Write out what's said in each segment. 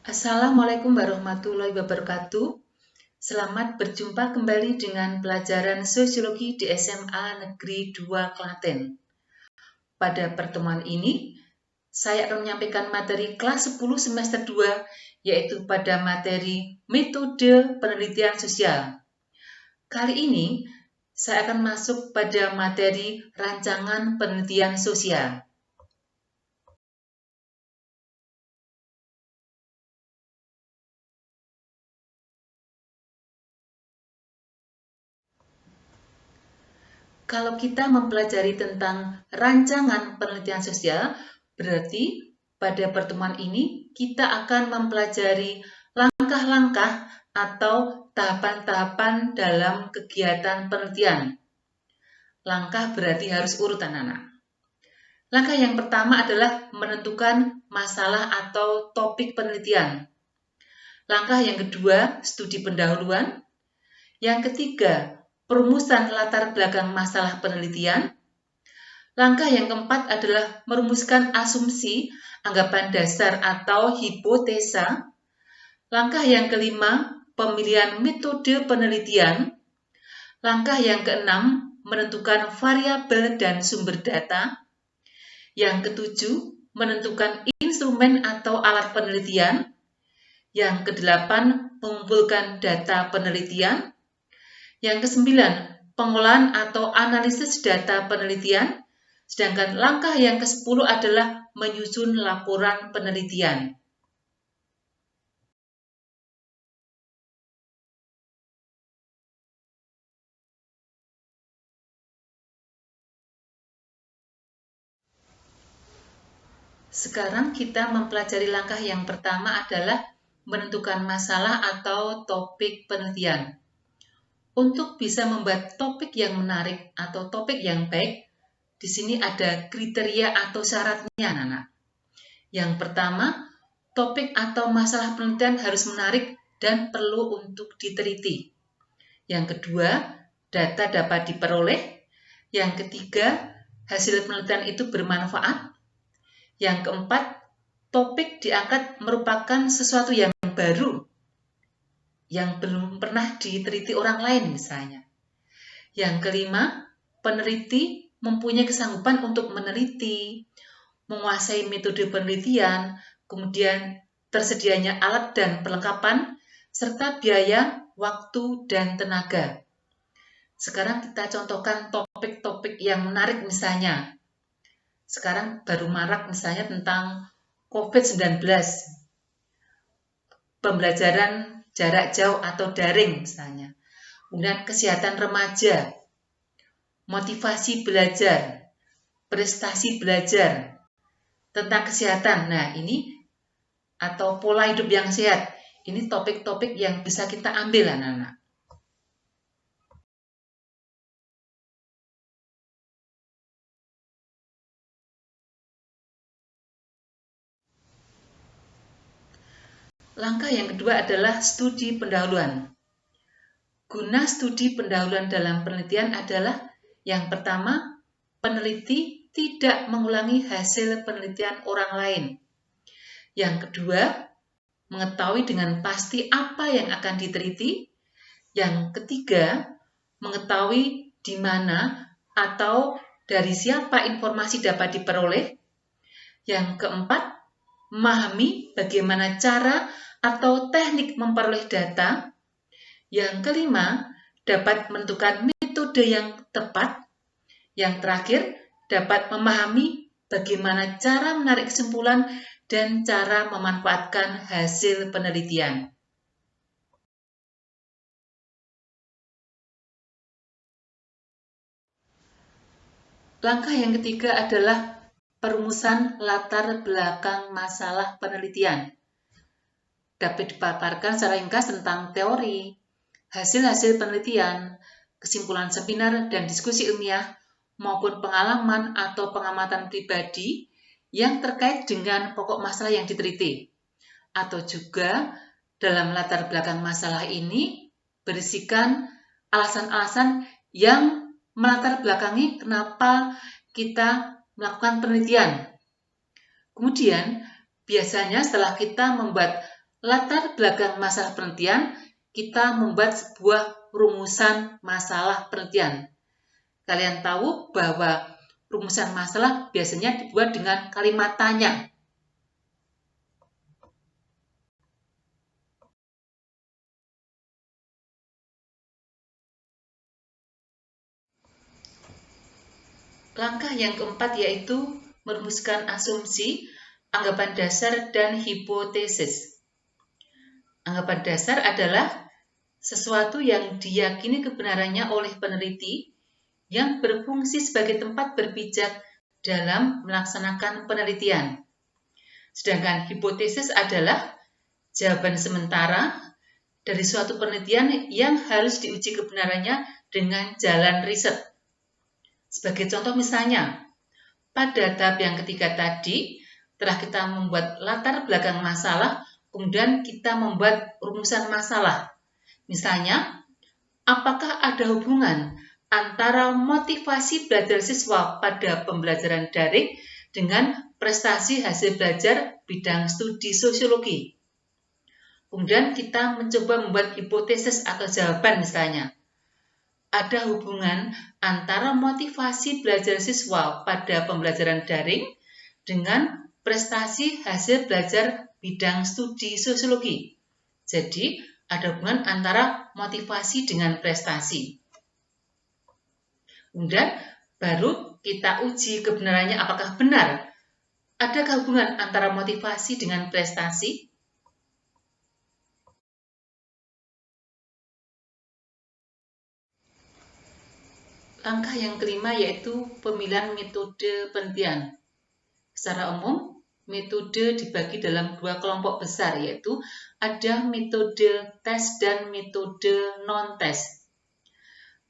Assalamualaikum warahmatullahi wabarakatuh. Selamat berjumpa kembali dengan pelajaran Sosiologi di SMA Negeri 2 Klaten. Pada pertemuan ini, saya akan menyampaikan materi kelas 10 semester 2, yaitu pada materi metode penelitian sosial. Kali ini, saya akan masuk pada materi rancangan penelitian sosial. Kalau kita mempelajari tentang rancangan penelitian sosial, berarti pada pertemuan ini kita akan mempelajari langkah-langkah atau tahapan-tahapan dalam kegiatan penelitian. Langkah berarti harus urutan anak. Langkah yang pertama adalah menentukan masalah atau topik penelitian. Langkah yang kedua, studi pendahuluan. Yang ketiga, perumusan latar belakang masalah penelitian. Langkah yang keempat adalah merumuskan asumsi, anggapan dasar atau hipotesa. Langkah yang kelima, pemilihan metode penelitian. Langkah yang keenam, menentukan variabel dan sumber data. Yang ketujuh, menentukan instrumen atau alat penelitian. Yang kedelapan, mengumpulkan data penelitian. Yang kesembilan, pengolahan atau analisis data penelitian. Sedangkan langkah yang ke-10 adalah menyusun laporan penelitian. Sekarang kita mempelajari langkah yang pertama adalah menentukan masalah atau topik penelitian. Untuk bisa membuat topik yang menarik atau topik yang baik, di sini ada kriteria atau syaratnya, anak-anak. Yang pertama, topik atau masalah penelitian harus menarik dan perlu untuk diteliti. Yang kedua, data dapat diperoleh. Yang ketiga, hasil penelitian itu bermanfaat. Yang keempat, topik diangkat merupakan sesuatu yang baru, yang belum pernah diteliti orang lain misalnya. Yang kelima, peneliti mempunyai kesanggupan untuk meneliti, menguasai metode penelitian, kemudian tersedianya alat dan perlengkapan, serta biaya, waktu, dan tenaga. Sekarang kita contohkan topik-topik yang menarik misalnya. Sekarang baru marak misalnya tentang COVID-19, pembelajaran jarak jauh atau daring misalnya. Kemudian kesehatan remaja, motivasi belajar, prestasi belajar, tentang kesehatan. Nah, ini atau pola hidup yang sehat. Ini topik-topik yang bisa kita ambil, anak-anak. Langkah yang kedua adalah studi pendahuluan. Guna studi pendahuluan dalam penelitian adalah yang pertama, peneliti tidak mengulangi hasil penelitian orang lain. Yang kedua, mengetahui dengan pasti apa yang akan diteliti. Yang ketiga, mengetahui di mana atau dari siapa informasi dapat diperoleh. Yang keempat, memahami bagaimana cara atau teknik memperoleh data. Yang kelima, dapat menentukan metode yang tepat. Yang terakhir, dapat memahami bagaimana cara menarik kesimpulan dan cara memanfaatkan hasil penelitian. Langkah yang ketiga adalah perumusan latar belakang masalah penelitian. Dapat dipaparkan secara ringkas tentang teori, hasil-hasil penelitian, kesimpulan seminar dan diskusi ilmiah, maupun pengalaman atau pengamatan pribadi yang terkait dengan pokok masalah yang diteliti. Atau juga dalam latar belakang masalah ini berisikan alasan-alasan yang melatar belakangi kenapa kita melakukan penelitian. Kemudian, biasanya setelah kita membuat Latar belakang masalah penelitian, kita membuat sebuah rumusan masalah penelitian. Kalian tahu bahwa rumusan masalah biasanya dibuat dengan kalimat tanya. Langkah yang keempat yaitu merumuskan asumsi, anggapan dasar, dan hipotesis. Anggapan dasar adalah sesuatu yang diyakini kebenarannya oleh peneliti yang berfungsi sebagai tempat berpijak dalam melaksanakan penelitian. Sedangkan hipotesis adalah jawaban sementara dari suatu penelitian yang harus diuji kebenarannya dengan jalan riset. Sebagai contoh misalnya, pada tahap yang ketiga tadi, telah kita membuat latar belakang masalah, kemudian kita membuat rumusan masalah. Misalnya, apakah ada hubungan antara motivasi belajar siswa pada pembelajaran daring dengan prestasi hasil belajar bidang studi sosiologi? Kemudian kita mencoba membuat hipotesis atau jawaban misalnya. Ada hubungan antara motivasi belajar siswa pada pembelajaran daring dengan prestasi hasil belajar bidang studi sosiologi. Jadi, ada hubungan antara motivasi dengan prestasi. Kemudian, baru kita uji kebenarannya apakah benar. Adakah hubungan antara motivasi dengan prestasi? Langkah yang kelima yaitu pemilihan metode penelitian. Secara umum, metode dibagi dalam dua kelompok besar, yaitu ada metode tes dan metode non-tes.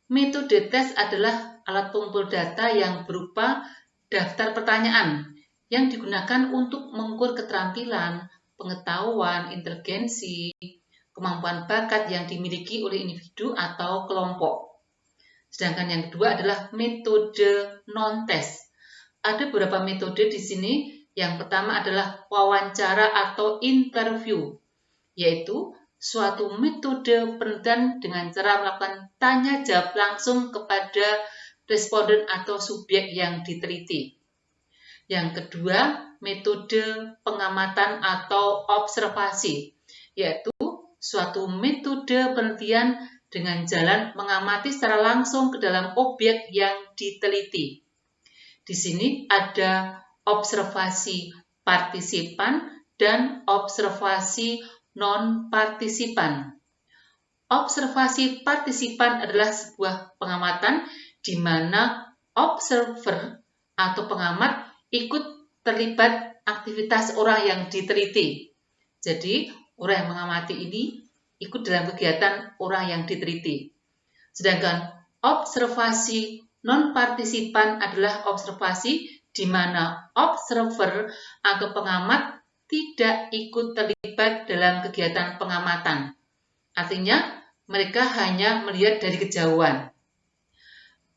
Metode tes adalah alat pengumpul data yang berupa daftar pertanyaan yang digunakan untuk mengukur keterampilan, pengetahuan, inteligensi, kemampuan bakat yang dimiliki oleh individu atau kelompok. Sedangkan yang kedua adalah metode non-tes. Ada beberapa metode di sini. Yang pertama adalah wawancara atau interview, yaitu suatu metode penelitian dengan cara melakukan tanya jawab langsung kepada responden atau subjek yang diteliti. Yang kedua, metode pengamatan atau observasi, yaitu suatu metode penelitian dengan jalan mengamati secara langsung ke dalam objek yang diteliti. Di sini ada observasi partisipan dan observasi non-partisipan. Observasi partisipan adalah sebuah pengamatan di mana observer atau pengamat ikut terlibat aktivitas orang yang diteliti. Jadi, orang yang mengamati ini ikut dalam kegiatan orang yang diteliti. Sedangkan observasi non-partisipan adalah observasi di mana observer atau pengamat tidak ikut terlibat dalam kegiatan pengamatan. Artinya, mereka hanya melihat dari kejauhan.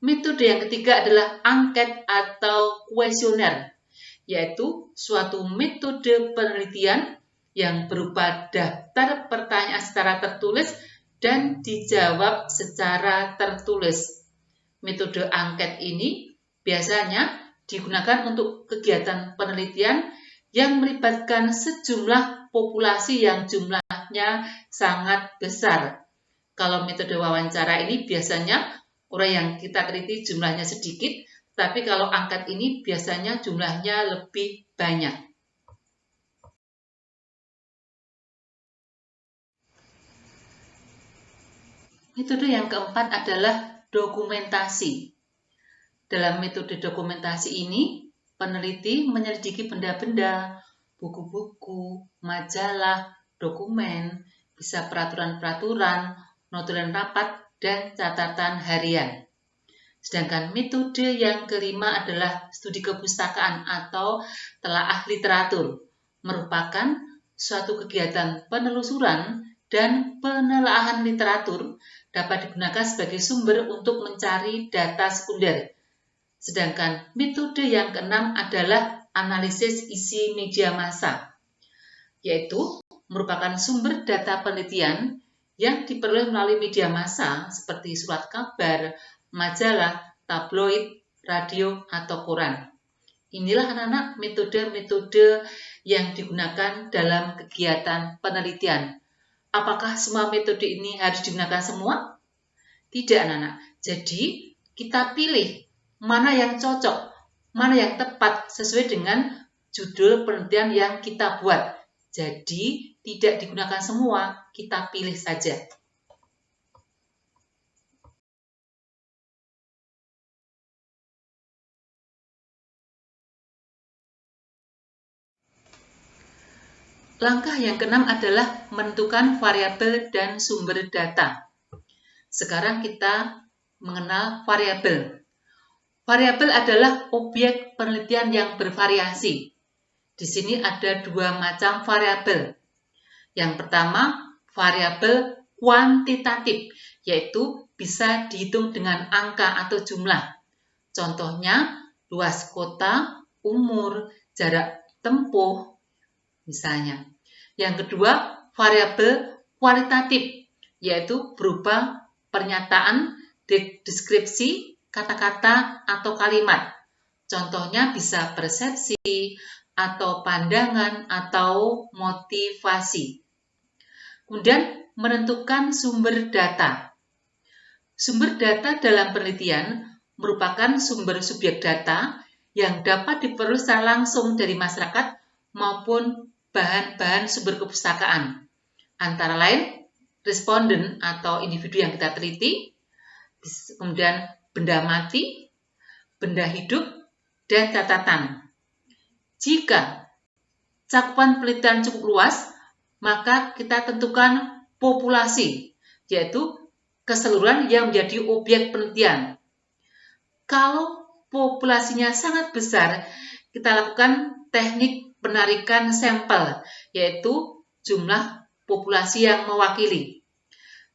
Metode yang ketiga adalah angket atau kuesioner, yaitu suatu metode penelitian yang berupa daftar pertanyaan secara tertulis dan dijawab secara tertulis. Metode angket ini biasanya digunakan untuk kegiatan penelitian yang melibatkan sejumlah populasi yang jumlahnya sangat besar. Kalau metode wawancara ini biasanya orang yang kita teliti jumlahnya sedikit, tapi kalau angket ini biasanya jumlahnya lebih banyak. Metode yang keempat adalah dokumentasi. Dalam metode dokumentasi ini, peneliti menyelidiki benda-benda, buku-buku, majalah, dokumen, bisa peraturan-peraturan, notulen rapat, dan catatan harian. Sedangkan metode yang kelima adalah studi kepustakaan atau telaah literatur, merupakan suatu kegiatan penelusuran dan penelaahan literatur dapat digunakan sebagai sumber untuk mencari data sekunder. Sedangkan metode yang keenam adalah analisis isi media massa, yaitu merupakan sumber data penelitian yang diperoleh melalui media massa seperti surat kabar, majalah, tabloid, radio, atau koran. Inilah anak-anak metode-metode yang digunakan dalam kegiatan penelitian. Apakah semua metode ini harus digunakan semua? Tidak, anak-anak. Jadi, kita pilih mana yang cocok, mana yang tepat sesuai dengan judul penelitian yang kita buat. Jadi, tidak digunakan semua, kita pilih saja. Langkah yang keenam adalah menentukan variabel dan sumber data. Sekarang kita mengenal variabel. Variabel adalah objek penelitian yang bervariasi. Di sini ada dua macam variabel. Yang pertama, variabel kuantitatif, yaitu bisa dihitung dengan angka atau jumlah. Contohnya, luas kota, umur, jarak tempuh, misalnya. Yang kedua, variabel kualitatif, yaitu berupa pernyataan, deskripsi, kata-kata, atau kalimat. Contohnya bisa persepsi, atau pandangan, atau motivasi. Kemudian, menentukan sumber data. Sumber data dalam penelitian merupakan sumber subjek data yang dapat diperoleh secara langsung dari masyarakat maupun bahan-bahan sumber kepustakaan, antara lain responden atau individu yang kita teliti, kemudian benda mati, benda hidup, dan catatan. Jika cakupan penelitian cukup luas, maka kita tentukan populasi, yaitu keseluruhan yang menjadi objek penelitian. Kalau populasinya sangat besar, kita lakukan teknik penarikan sampel, yaitu jumlah populasi yang mewakili.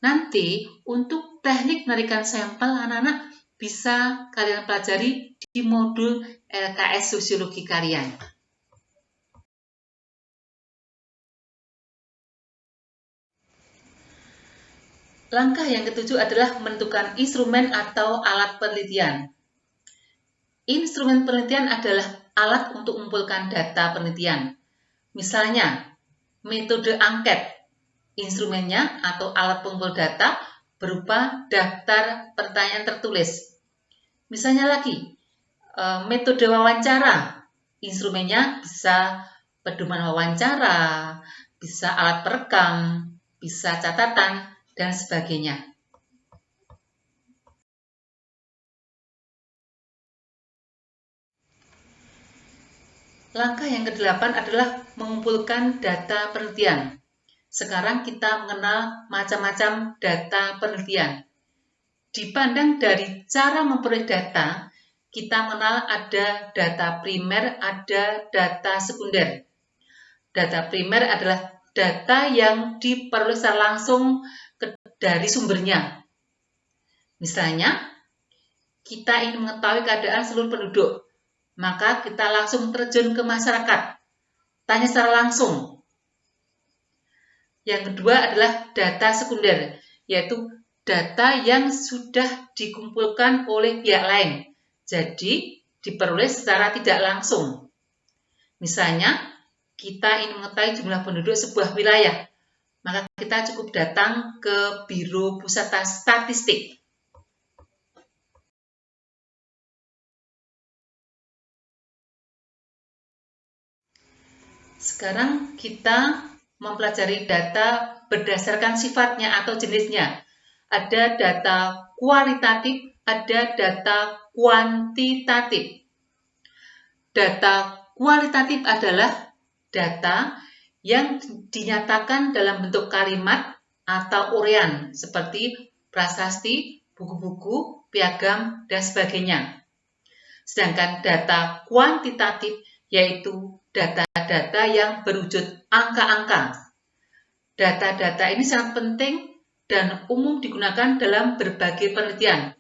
Nanti untuk teknik penarikan sampel, anak-anak bisa kalian pelajari di modul LKS Sosiologi kalian. Langkah yang ketujuh adalah menentukan instrumen atau alat penelitian. Instrumen penelitian adalah alat untuk mengumpulkan data penelitian. Misalnya, metode angket. Instrumennya atau alat pengumpul data berupa daftar pertanyaan tertulis. Misalnya lagi, metode wawancara. Instrumennya bisa pedoman wawancara, bisa alat perekam, bisa catatan, dan sebagainya. Langkah yang ke-8 adalah mengumpulkan data penelitian. Sekarang kita mengenal macam-macam data penelitian. Dipandang dari cara memperoleh data, kita mengenal ada data primer, ada data sekunder. Data primer adalah data yang diperoleh secara langsung dari sumbernya. Misalnya, kita ingin mengetahui keadaan seluruh penduduk, maka kita langsung terjun ke masyarakat, tanya secara langsung. Yang kedua adalah data sekunder, yaitu data yang sudah dikumpulkan oleh pihak lain, jadi diperoleh secara tidak langsung. Misalnya, kita ingin mengetahui jumlah penduduk sebuah wilayah, maka kita cukup datang ke Biro Pusat Statistik. Sekarang kita mempelajari data berdasarkan sifatnya atau jenisnya. Ada data kualitatif, ada data kuantitatif. Data kualitatif adalah data yang dinyatakan dalam bentuk kalimat atau uraian seperti prasasti, buku-buku, piagam, dan sebagainya. Sedangkan data kuantitatif yaitu data-data yang berwujud angka-angka. Data-data ini sangat penting dan umum digunakan dalam berbagai penelitian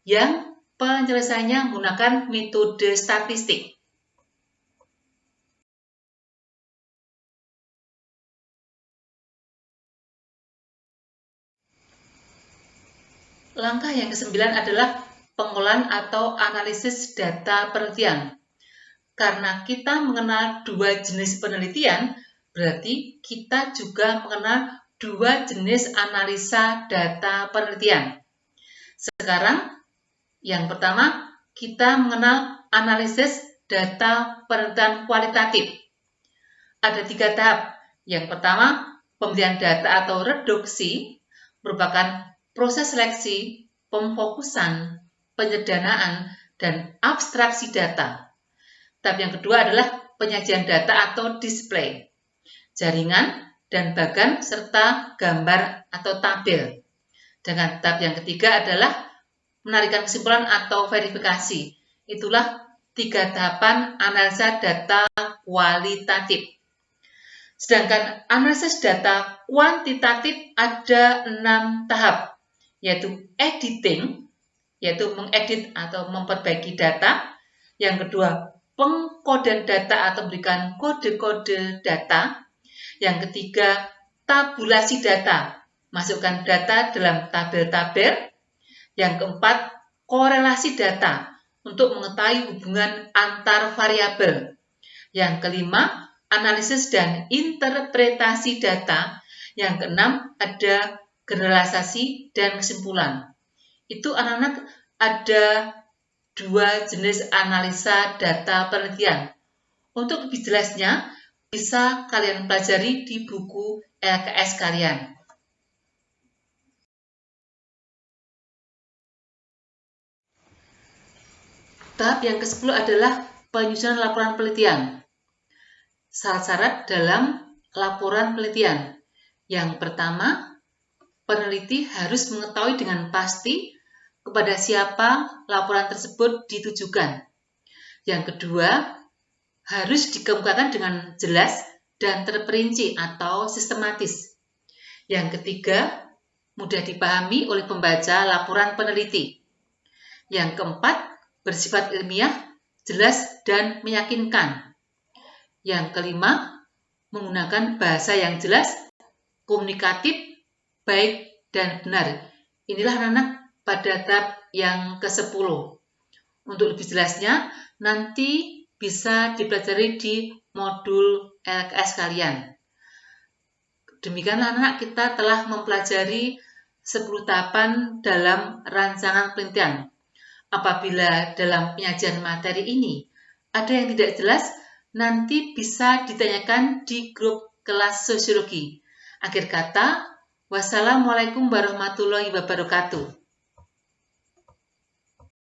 yang penyelesaiannya menggunakan metode statistik. Langkah yang ke-9 adalah pengolahan atau analisis data penelitian. Karena kita mengenal dua jenis penelitian, berarti kita juga mengenal dua jenis analisa data penelitian. Sekarang, yang pertama, kita mengenal analisis data penelitian kualitatif. Ada 3 tahap. Yang pertama, pemilihan data atau reduksi merupakan proses seleksi, pemfokusan, penyederhanaan, dan abstraksi data. Tahap yang kedua adalah penyajian data atau display, jaringan dan bagan serta gambar atau tabel. Dengan tahap yang ketiga adalah menarikan kesimpulan atau verifikasi. Itulah 3 tahapan analisa data kualitatif. Sedangkan analisis data kuantitatif ada 6 tahap, yaitu editing, yaitu mengedit atau memperbaiki data. Yang kedua, pengkodean data atau memberikan kode-kode data. Yang ketiga, tabulasi data, masukkan data dalam tabel-tabel. Yang keempat, korelasi data untuk mengetahui hubungan antar variabel. Yang kelima, analisis dan interpretasi data. Yang keenam, ada generalisasi dan kesimpulan. Itu anak-anak ada 2 jenis analisa data penelitian. Untuk lebih jelasnya, bisa kalian pelajari di buku LKS kalian. Tahap yang ke-10 adalah penyusunan laporan penelitian. Syarat-syarat dalam laporan penelitian. Yang pertama, peneliti harus mengetahui dengan pasti kepada siapa laporan tersebut ditujukan. Yang kedua, harus dikemukakan dengan jelas dan terperinci atau sistematis. Yang ketiga, mudah dipahami oleh pembaca laporan peneliti. Yang keempat, bersifat ilmiah, jelas dan meyakinkan. Yang kelima, menggunakan bahasa yang jelas, komunikatif, baik, dan benar. Inilah anak-anak pada tahap yang ke-10. Untuk lebih jelasnya, nanti bisa dipelajari di modul LKS kalian. Demikianlah anak-anak, kita telah mempelajari 10 tahapan dalam rancangan penelitian. Apabila dalam penyajian materi ini ada yang tidak jelas, nanti bisa ditanyakan di grup kelas sosiologi. Akhir kata, wassalamualaikum warahmatullahi wabarakatuh.